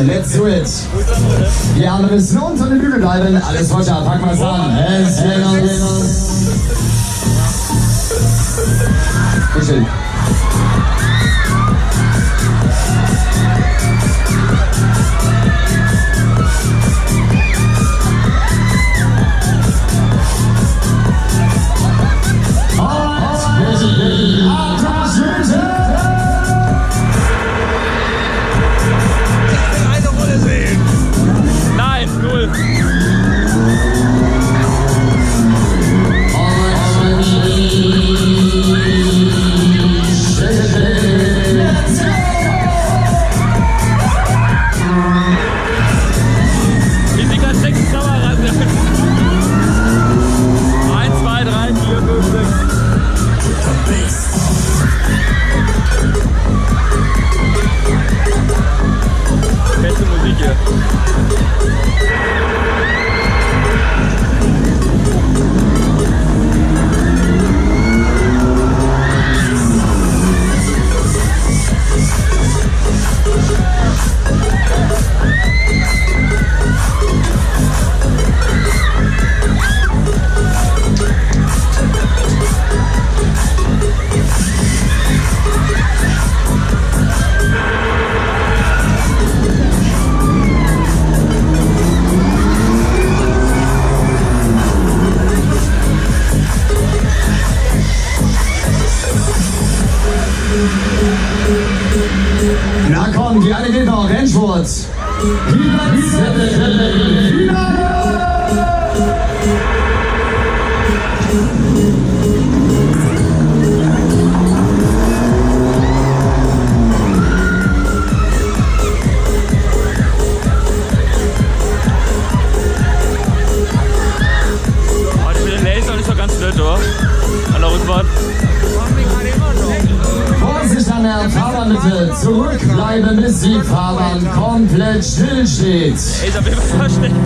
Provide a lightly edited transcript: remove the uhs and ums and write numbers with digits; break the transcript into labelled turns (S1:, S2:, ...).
S1: let's do it. Die Arme müssen unter den Bügel bleiben. Alles Roger, pack mal's an. Es wird uns. Schön.
S2: Nein, null.
S1: Na komm, die eine geht noch, Rennsport.
S2: Heute mit den Lasern ist doch ganz nett, oder? An der Rückfahrt.
S1: Vorsicht an der Fahrbahn bitte. Zurückbleiben, bis die Fahrbahn komplett still steht.
S2: Ey, da will man verstehen.